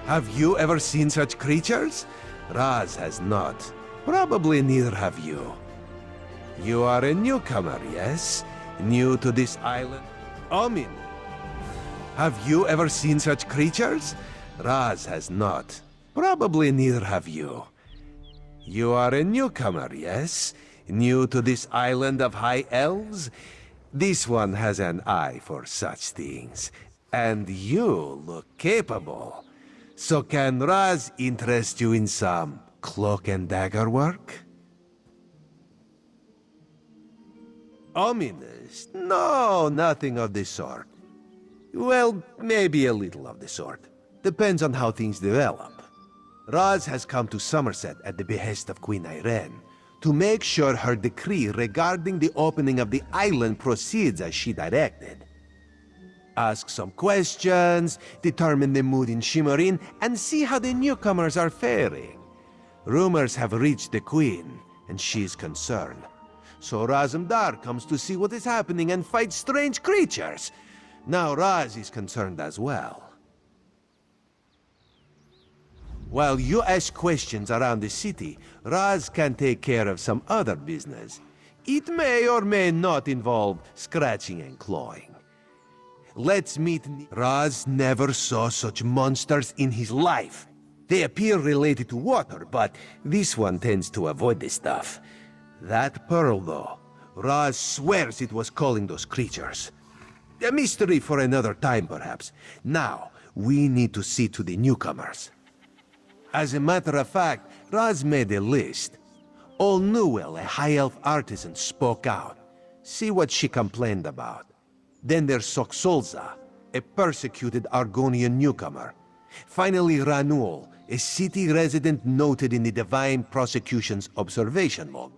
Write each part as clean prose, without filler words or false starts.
Have you ever seen such creatures? Raz has not. Probably neither have you. You are a newcomer, yes? New to this island? Omin. Have you ever seen such creatures? Raz has not. Probably neither have you. You are a newcomer, yes? New to this island of high elves? This one has an eye for such things. And you look capable. So can Raz interest you in some cloak and dagger work? Ominous? No, nothing of the sort. Well, maybe a little of the sort. Depends on how things develop. Raz has come to Summerset at the behest of Queen Irene to make sure her decree regarding the opening of the island proceeds as she directed. Ask some questions, determine the mood in Shimmerin, and see how the newcomers are faring. Rumors have reached the Queen, and she's concerned. So Razumdar comes to see what is happening and fight strange creatures. Now Raz is concerned as well. While you ask questions around the city, Raz can take care of some other business. It may or may not involve scratching and clawing. Let's meet. Raz never saw such monsters in his life. They appear related to water, but this one tends to avoid this stuff. That pearl, though, Raz swears it was calling those creatures. A mystery for another time, perhaps. Now, we need to see to the newcomers. As a matter of fact, Raz made a list. Old Newell, a high elf artisan, spoke out. See what she complained about. Then there's Soxolza, a persecuted Argonian newcomer. Finally, Ranuel, a city resident noted in the Divine Prosecution's observation log.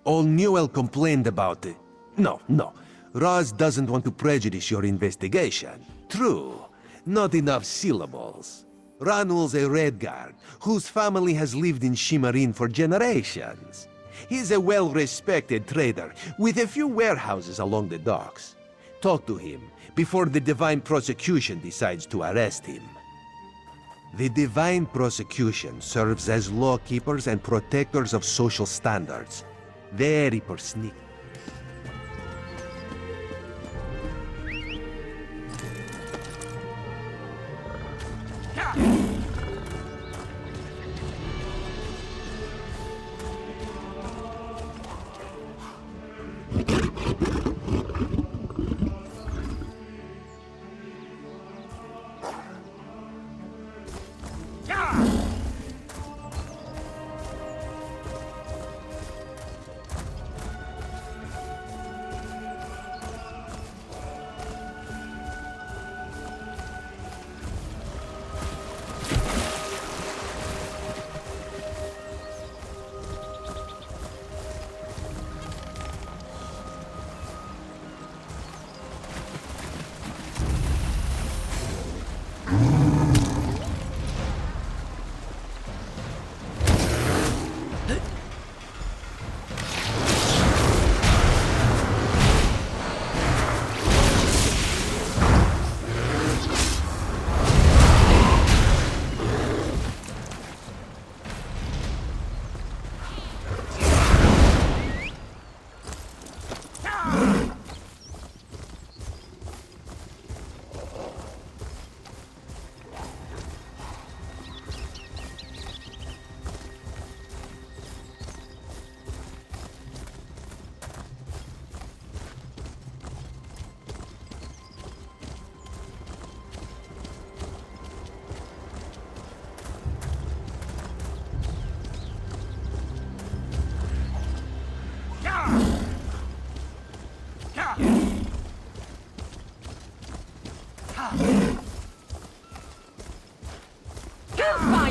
Old Newell complained about it. No. Raz doesn't want to prejudice your investigation. True. Not enough syllables. Ranuel's a Redguard, whose family has lived in Shimmerin for generations. He's a well-respected trader, with a few warehouses along the docks. Talk to him before the Divine Prosecution decides to arrest him. The Divine Prosecution serves as lawkeepers and protectors of social standards. Very persnickety.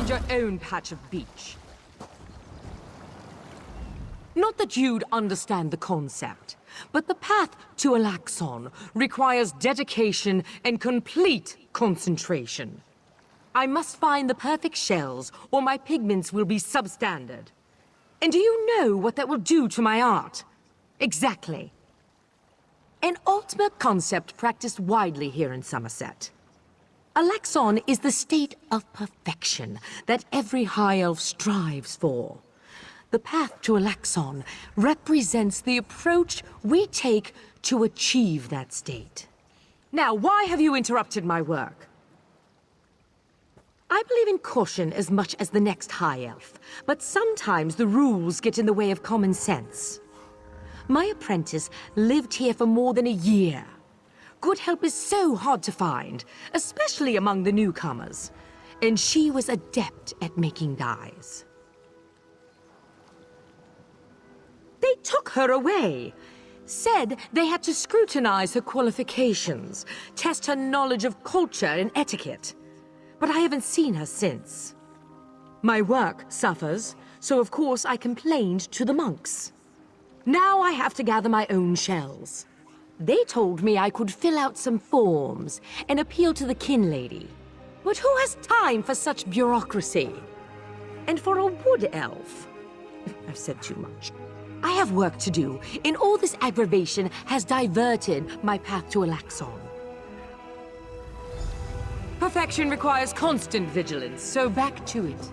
Your own patch of beach. Not that you'd understand the concept, but the path to Alaxon requires dedication and complete concentration. I must find the perfect shells, or my pigments will be substandard. And do you know what that will do to my art? Exactly. An ultimate concept practiced widely here in Summerset. Alaxon is the state of perfection that every High Elf strives for. The path to Alaxon represents the approach we take to achieve that state. Now, why have you interrupted my work? I believe in caution as much as the next High Elf, but sometimes the rules get in the way of common sense. My apprentice lived here for more than a year. Good help is so hard to find, especially among the newcomers. And she was adept at making dyes. They took her away. Said they had to scrutinize her qualifications, test her knowledge of culture and etiquette. But I haven't seen her since. My work suffers, so of course I complained to the monks. Now I have to gather my own shells. They told me I could fill out some forms and appeal to the kin lady. But who has time for such bureaucracy? And for a wood elf? I've said too much. I have work to do, and all this aggravation has diverted my path to Alaxon. Perfection requires constant vigilance, so back to it.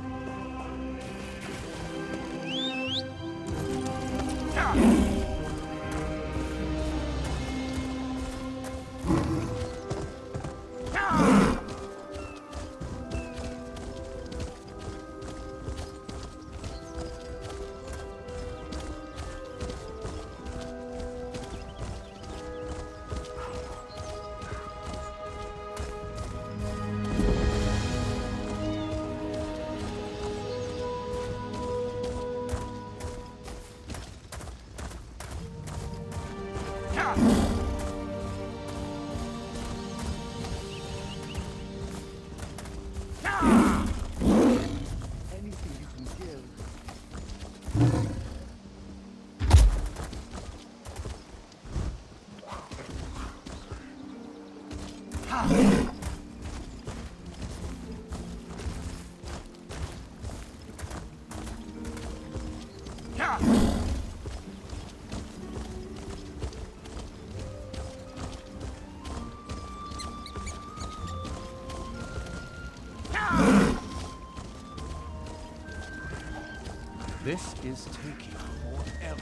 This is taking forever.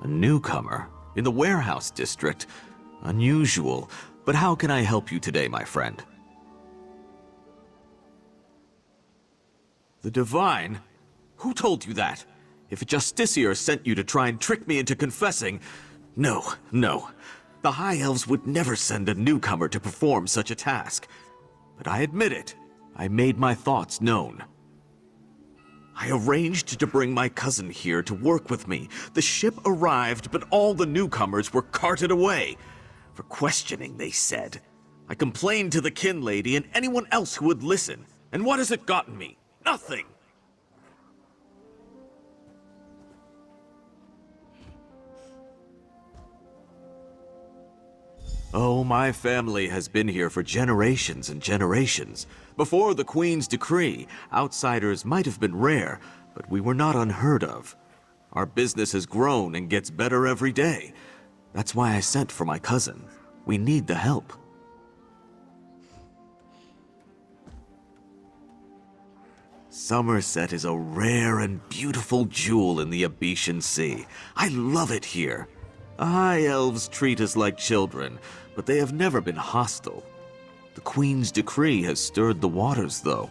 A newcomer in the warehouse district. Unusual, but how can I help you today, my friend? The Divine? Who told you that? If a Justiciar sent you to try and trick me into confessing... No. The High Elves would never send a newcomer to perform such a task. But I admit it, I made my thoughts known. I arranged to bring my cousin here to work with me. The ship arrived, but all the newcomers were carted away. For questioning, they said. I complained to the kin lady and anyone else who would listen. And what has it gotten me? Nothing! Oh, my family has been here for generations and generations. Before the Queen's decree, outsiders might have been rare, but we were not unheard of. Our business has grown and gets better every day. That's why I sent for my cousin. We need the help. Summerset is a rare and beautiful jewel in the Abetian Sea. I love it here. The High Elves treat us like children, but they have never been hostile. The Queen's decree has stirred the waters, though.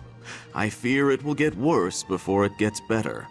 I fear it will get worse before it gets better.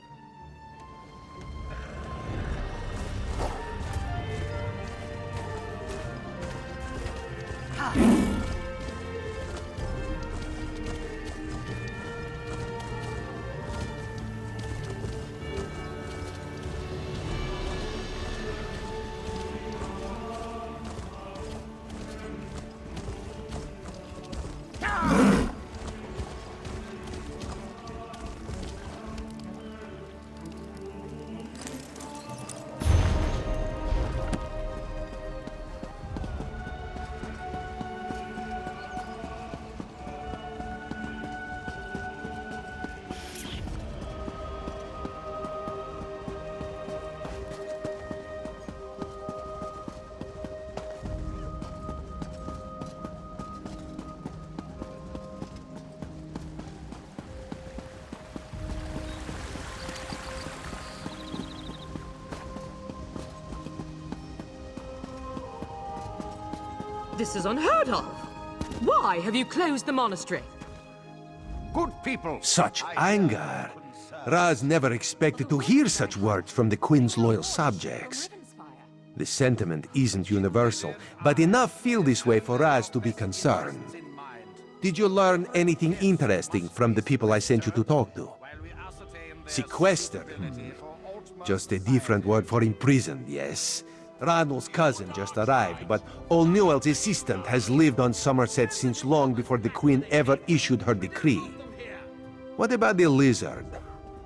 This is unheard of. Why have you closed the monastery? Good people. Such anger. Raz never expected to hear such words from the Queen's loyal subjects. The sentiment isn't universal, but enough feel this way for Raz to be concerned. Did you learn anything interesting from the people I sent you to talk to? Sequester? Just a different word for imprisoned, yes. Ranul's cousin just arrived, but O'Newell's assistant has lived on Somerset since long before the Queen ever issued her decree. What about the lizard?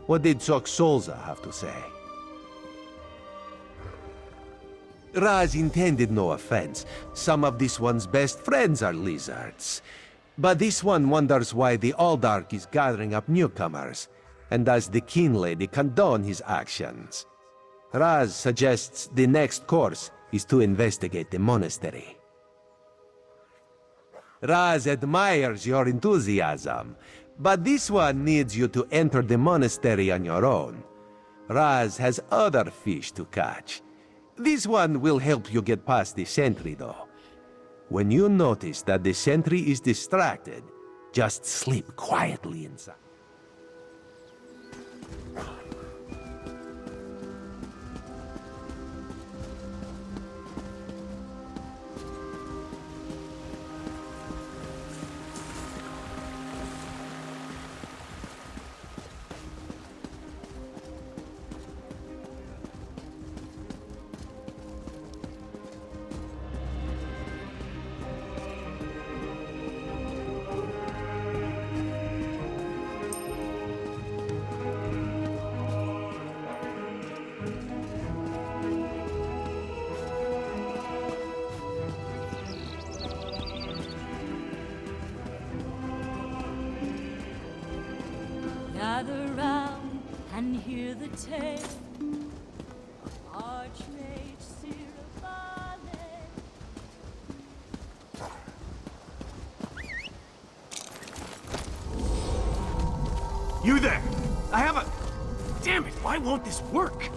What did Soxolza have to say? Raz intended no offense. Some of this one's best friends are lizards. But this one wonders why the Alldark is gathering up newcomers, and does the King Lady condone his actions? Raz suggests the next course is to investigate the monastery. Raz admires your enthusiasm, but this one needs you to enter the monastery on your own. Raz has other fish to catch. This one will help you get past the sentry, though. When you notice that the sentry is distracted, just sleep quietly inside. Gather round and hear the tale of Archmage Sirabale. You there! I have a... Damn it, why won't this work?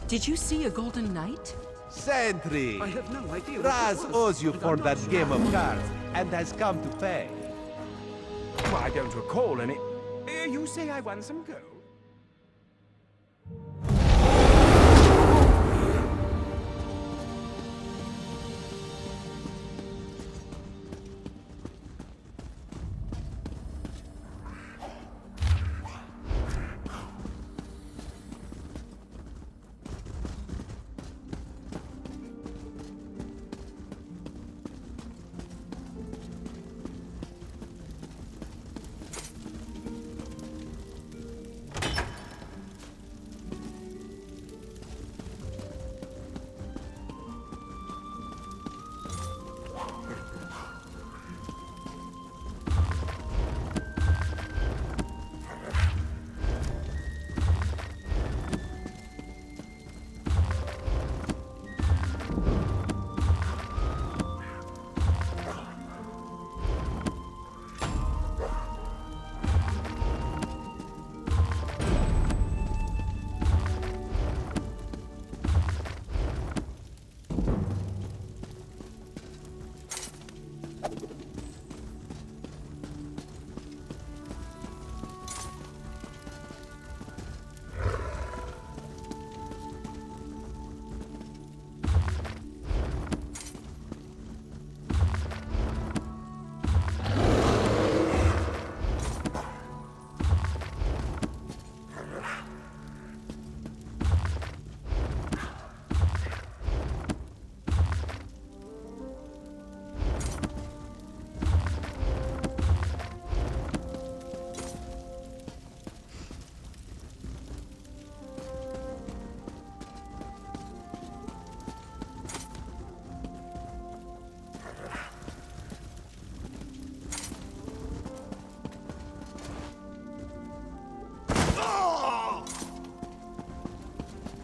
Did you see a golden knight? Sentry! I have no idea what Raz it was, owes you but for I'm not that sure. game of cards, and has come to pay. Well, I don't recall any... you say I won some gold?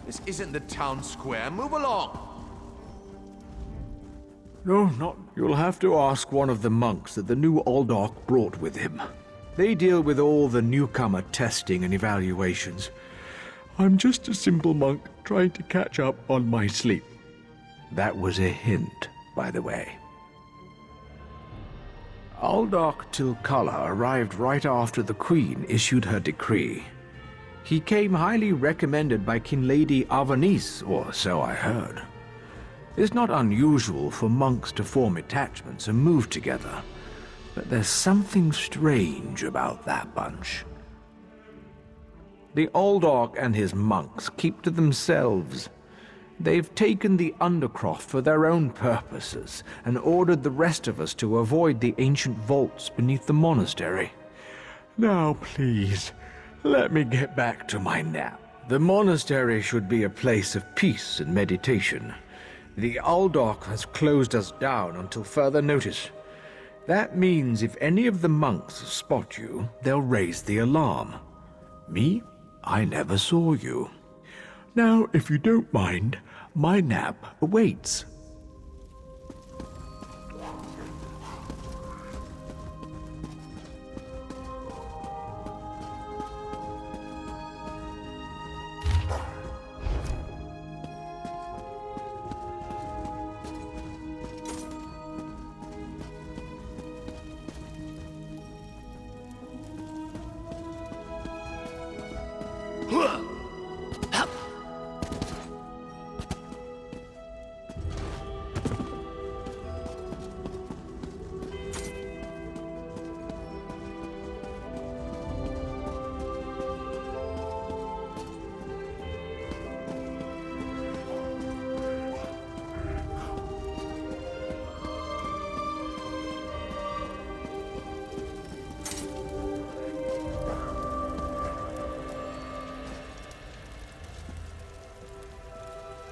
This isn't the town square. Move along. No, not. You'll have to ask one of the monks that the new Aldork brought with him. They deal with all the newcomer testing and evaluations. I'm just a simple monk trying to catch up on my sleep. That was a hint, by the way. Aldok Tilkala arrived right after the Queen issued her decree. He came highly recommended by King Lady Avanice, or so I heard. It's not unusual for monks to form attachments and move together, but there's something strange about that bunch. The Aldok and his monks keep to themselves. They've taken the Undercroft for their own purposes and ordered the rest of us to avoid the ancient vaults beneath the monastery. Now, please, let me get back to my nap. The monastery should be a place of peace and meditation. The Aldok has closed us down until further notice. That means if any of the monks spot you, they'll raise the alarm. Me? I never saw you. Now, if you don't mind, my nap awaits.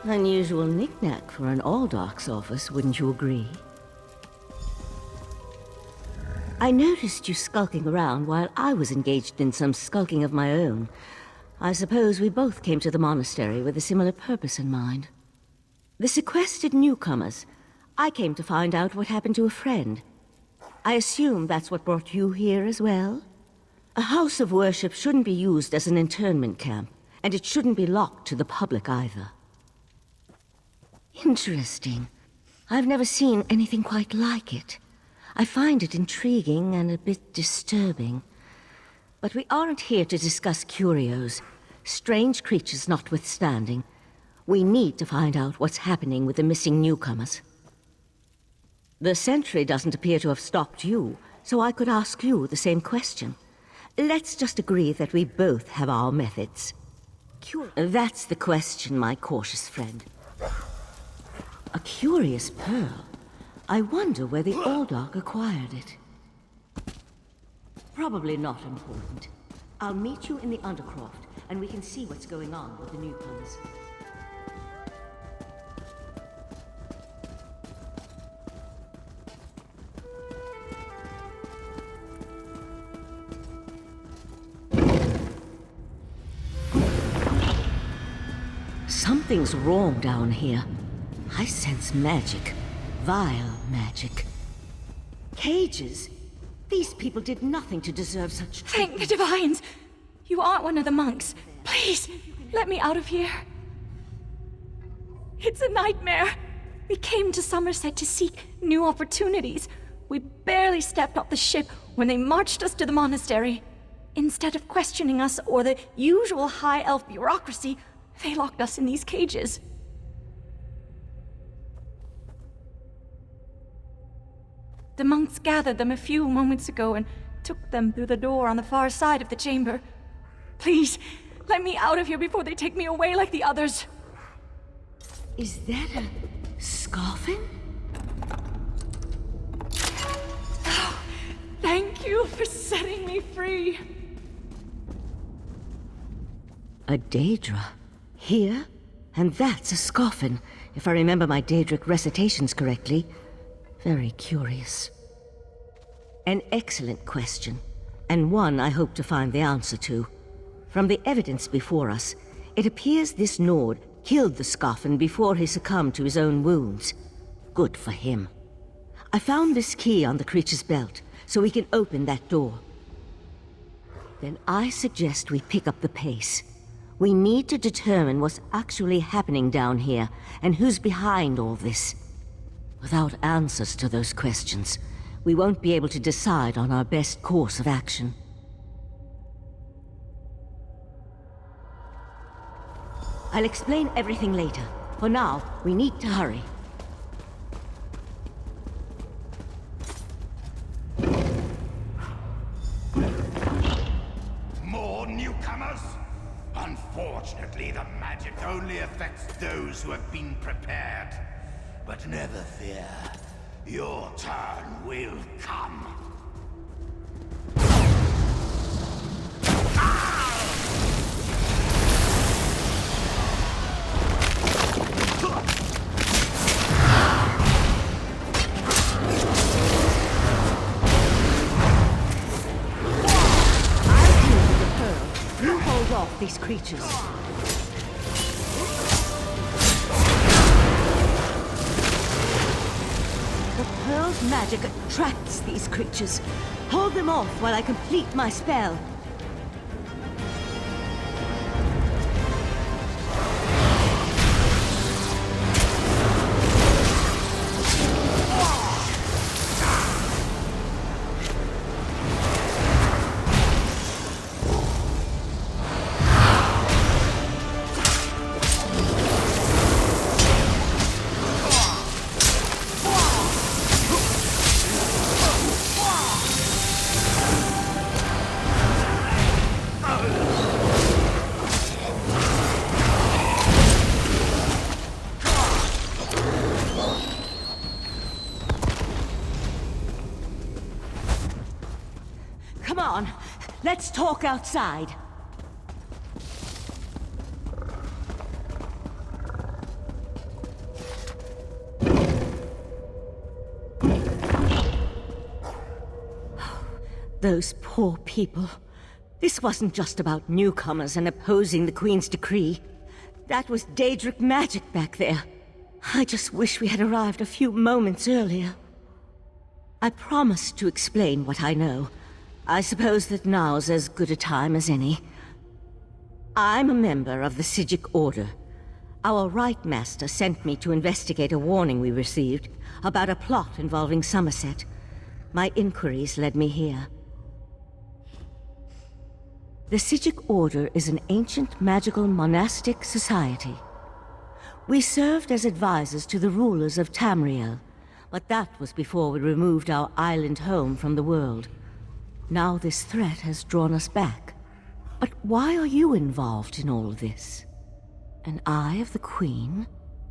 Unusual knick-knack for an Aldok's office, wouldn't you agree? I noticed you skulking around while I was engaged in some skulking of my own. I suppose we both came to the monastery with a similar purpose in mind. The sequestered newcomers. I came to find out what happened to a friend. I assume that's what brought you here as well? A house of worship shouldn't be used as an internment camp, and it shouldn't be locked to the public either. Interesting. I've never seen anything quite like it. I find it intriguing and a bit disturbing. But we aren't here to discuss curios. Strange creatures notwithstanding, we need to find out what's happening with the missing newcomers. The sentry doesn't appear to have stopped you, so I could ask you the same question. Let's just agree that we both have our methods. That's the question, my cautious friend. A curious pearl. I wonder where the Aldok acquired it. Probably not important. I'll meet you in the Undercroft, and we can see what's going on with the newcomers. Something's wrong down here. I sense magic. Vile magic. Cages? These people did nothing to deserve such treatment. Thank the divines! You aren't one of the monks. Please, let me out of here. It's a nightmare. We came to Summerset to seek new opportunities. We barely stepped off the ship when they marched us to the monastery. Instead of questioning us or the usual high elf bureaucracy, they locked us in these cages. The monks gathered them a few moments ago and took them through the door on the far side of the chamber. Please, let me out of here before they take me away like the others. Is that a scoffin? Oh, thank you for setting me free. A Daedra. Here? And that's a scoffin, if I remember my Daedric recitations correctly. Very curious. An excellent question, and one I hope to find the answer to. From the evidence before us, it appears this Nord killed the Scoffin before he succumbed to his own wounds. Good for him. I found this key on the creature's belt, so we can open that door. Then I suggest we pick up the pace. We need to determine what's actually happening down here, and who's behind all this. Without answers to those questions, we won't be able to decide on our best course of action. I'll explain everything later. For now, we need to hurry. More newcomers? Unfortunately, the magic only affects those who have been prepared. But never fear. Your turn will come. You hold off these creatures. The Pearl's magic attracts these creatures. Hold them off while I complete my spell. Come on, let's talk outside. Those poor people. This wasn't just about newcomers and opposing the Queen's decree. That was Daedric magic back there. I just wish we had arrived a few moments earlier. I promised to explain what I know. I suppose that now's as good a time as any. I'm a member of the Psijic Order. Our Right Master sent me to investigate a warning we received about a plot involving Summerset. My inquiries led me here. The Psijic Order is an ancient magical monastic society. We served as advisors to the rulers of Tamriel, but that was before we removed our island home from the world. Now this threat has drawn us back. But why are you involved in all this? An Eye of the Queen?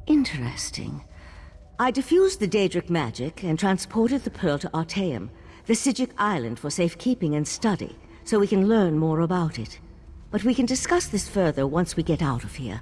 Interesting. I diffused the Daedric magic and transported the pearl to Artaeum, the Psijic island, for safekeeping and study, so we can learn more about it. But we can discuss this further once we get out of here.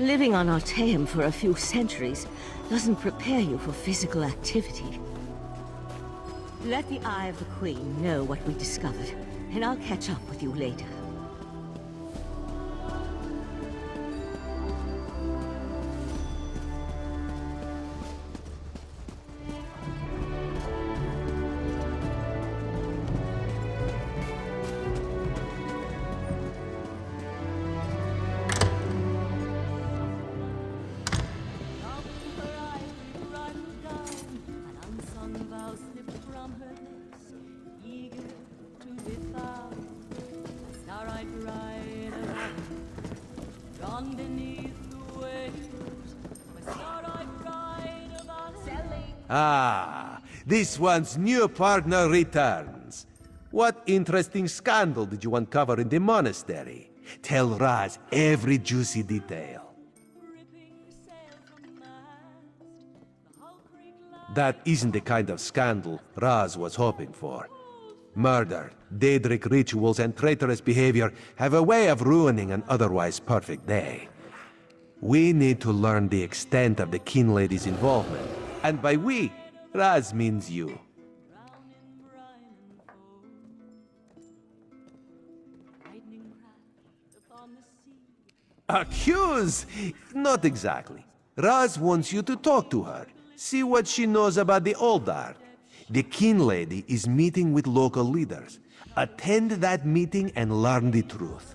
Living on Artaeum for a few centuries doesn't prepare you for physical activity. Let the Eye of the Queen know what we discovered, and I'll catch up with you later. Ah, this one's new partner returns. What interesting scandal did you uncover in the monastery? Tell Raz every juicy detail. That isn't the kind of scandal Raz was hoping for. Murder, Daedric rituals, and traitorous behavior have a way of ruining an otherwise perfect day. We need to learn the extent of the Kin Lady's involvement. And by we, Raz means you. Accuse? Not exactly. Raz wants you to talk to her. See what she knows about the old art. The Kin Lady is meeting with local leaders. Attend that meeting and learn the truth.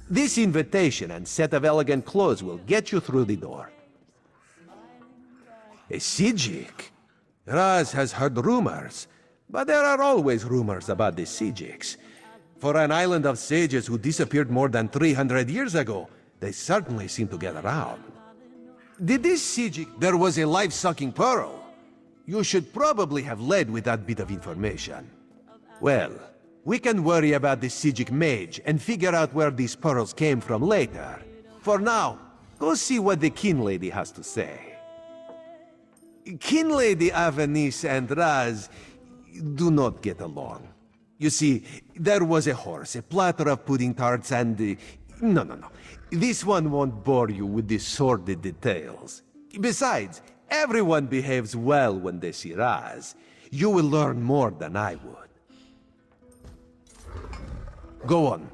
This invitation and set of elegant clothes will get you through the door. A Sijik? Raz has heard rumors, but there are always rumors about the Sijiks. For an island of sages who disappeared more than 300 years ago, they certainly seem to get around. Did this Sijik... There was a life-sucking pearl. You should probably have led with that bit of information. Well, we can worry about the Sijik mage and figure out where these pearls came from later. For now, go see what the Kin Lady has to say. Kin Lady Avanice and Raz do not get along. You see, there was a horse, a platter of pudding tarts, and... No. This one won't bore you with the sordid details. Besides, everyone behaves well when they see Raz. You will learn more than I would. Go on.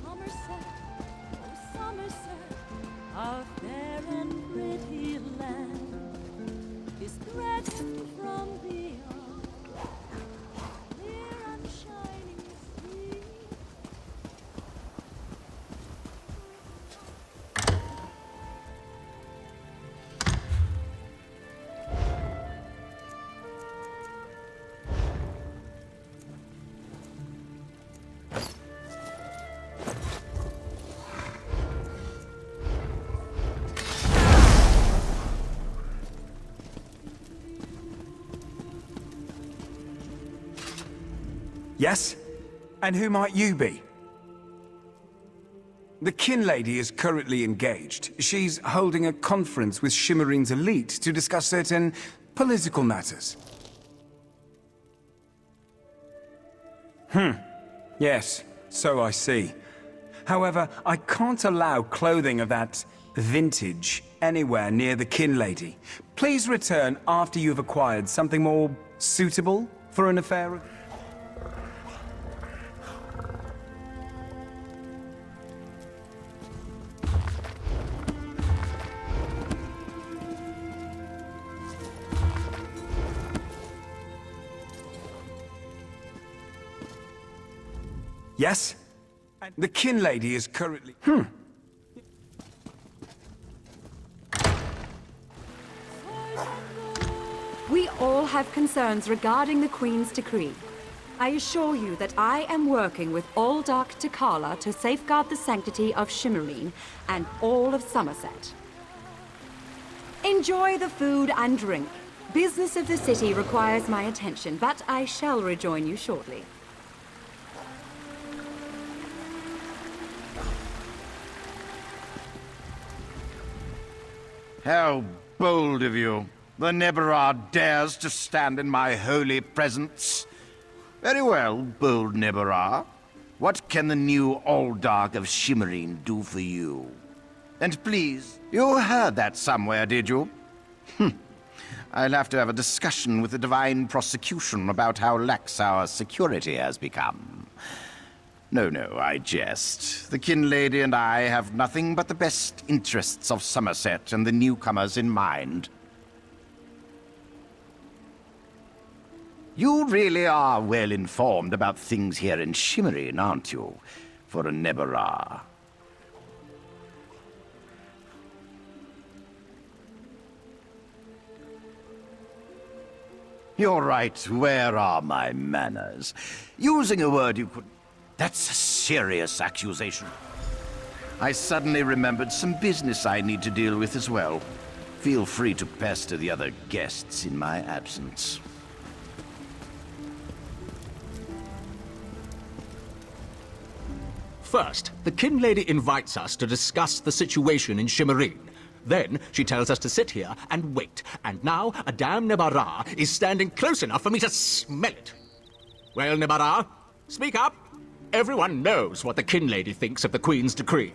Summerset, oh Summerset, our fair and pretty land is threatened from beyond, clear and shining sea. Yes? And who might you be? The Kin Lady is currently engaged. She's holding a conference with Shimmerine's elite to discuss certain political matters. Yes, so I see. However, I can't allow clothing of that vintage anywhere near the Kin Lady. Please return after you've acquired something more suitable for an affair of... Yes? The Kin Lady is currently... We all all have concerns regarding the Queen's decree. I assure you that I am working with all Dark Takala to safeguard the sanctity of Shimmerine and all of Somerset. Enjoy the food and drink. Business of the city requires my attention, but I shall rejoin you shortly. How bold of you. The Neberard dares to stand in my holy presence. Very well, bold Neberard. What can the new Aldark of Shimmerine do for you? And please, you heard that somewhere, did you? I'll have to have a discussion with the Divine Prosecution about how lax our security has become. No, I jest. The Kinlady and I have nothing but the best interests of Somerset and the newcomers in mind. You really are well informed about things here in Shimmerine, aren't you? For a Neberard. You're right, where are my manners? Using a word you could... That's a serious accusation. I suddenly remembered some business I need to deal with as well. Feel free to pester the other guests in my absence. First, the Kinlady invites us to discuss the situation in Shimmerine. Then, she tells us to sit here and wait. And now, a damn Nebarah is standing close enough for me to smell it. Well, Nebarah, speak up. Everyone knows what the Kinlady thinks of the Queen's decree.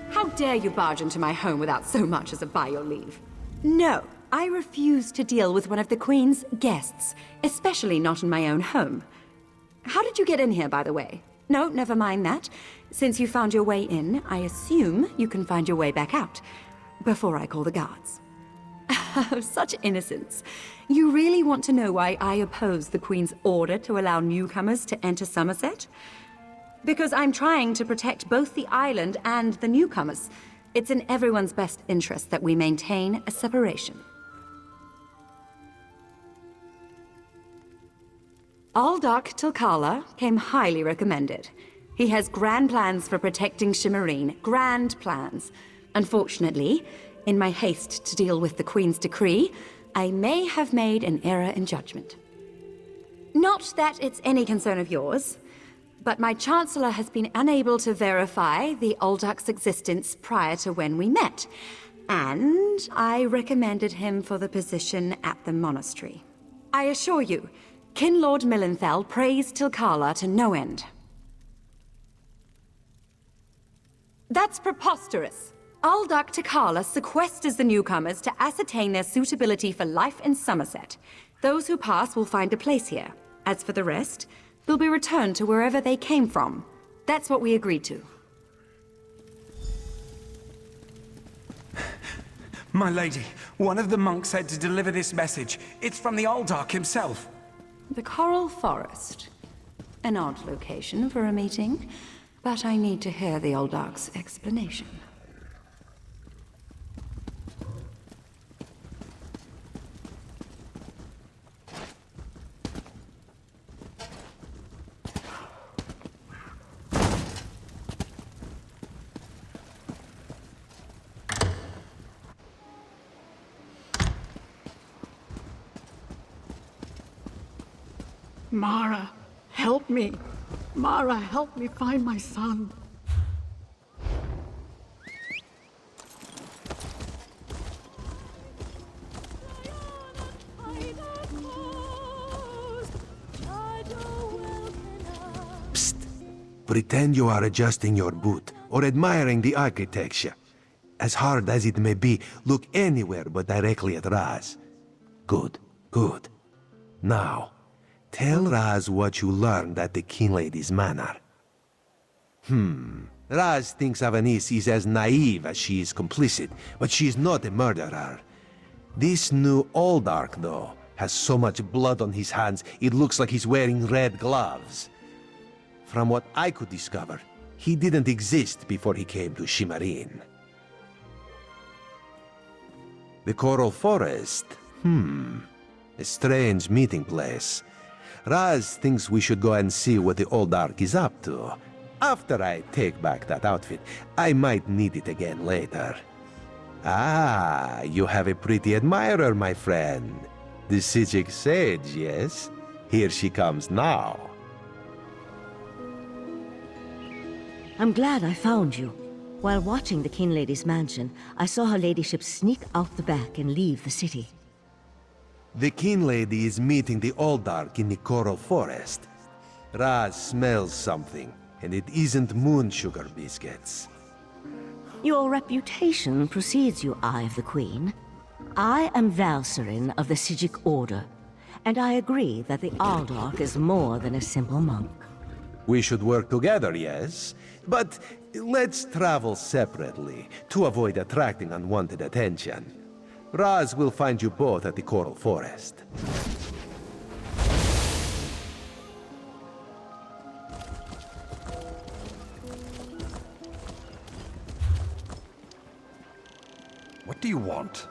How dare you barge into my home without so much as a by your leave? No, I refuse to deal with one of the Queen's guests, especially not in my own home. How did you get in here, by the way? No, never mind that. Since you found your way in, I assume you can find your way back out, before I call the guards. Such innocence. You really want to know why I oppose the Queen's order to allow newcomers to enter Somerset? Because I'm trying to protect both the island and the newcomers. It's in everyone's best interest that we maintain a separation. Aldark Tilkala came highly recommended. He has grand plans for protecting Shimmerine. Grand plans. Unfortunately, in my haste to deal with the Queen's decree, I may have made an error in judgment. Not that it's any concern of yours. But my Chancellor has been unable to verify the Aldark's existence prior to when we met, and I recommended him for the position at the monastery. I assure you, Kinlord Millenthal praised Tilkala to no end. That's preposterous! Aldark Tilkala sequesters the newcomers to ascertain their suitability for life in Somerset. Those who pass will find a place here. As for the rest, they'll be returned to wherever they came from. That's what we agreed to. My lady, one of the monks said to deliver this message. It's from the Aldark himself. The Coral Forest. An odd location for a meeting, but I need to hear the Aldark's explanation. Mara, help me. Mara, help me find my son. Psst. Pretend you are adjusting your boot or admiring the architecture. As hard as it may be, look anywhere but directly at Raz. Good. Now, Tell Raz what you learned at the King Lady's manor. Raz thinks Avanis is as naive as she is complicit, but she is not a murderer. This new Oldark, though, has so much blood on his hands, it looks like he's wearing red gloves. From what I could discover, he didn't exist before he came to Shimmerin. The Coral Forest? A strange meeting place. Raz thinks we should go and see what the Oldark is up to. After I take back that outfit, I might need it again later. Ah, you have a pretty admirer, my friend. The Sijic Sage, yes? Here she comes now. I'm glad I found you. While watching the King Lady's mansion, I saw her ladyship sneak out the back and leave the city. The King Lady is meeting the Oldark in the Coral Forest. Raz smells something, and it isn't moon sugar biscuits. Your reputation precedes you, Eye of the Queen. I am Valserin of the Sijic Order, and I agree that the Aldark is more than a simple monk. We should work together, yes? But let's travel separately, to avoid attracting unwanted attention. Raz will find you both at the Coral Forest. What do you want?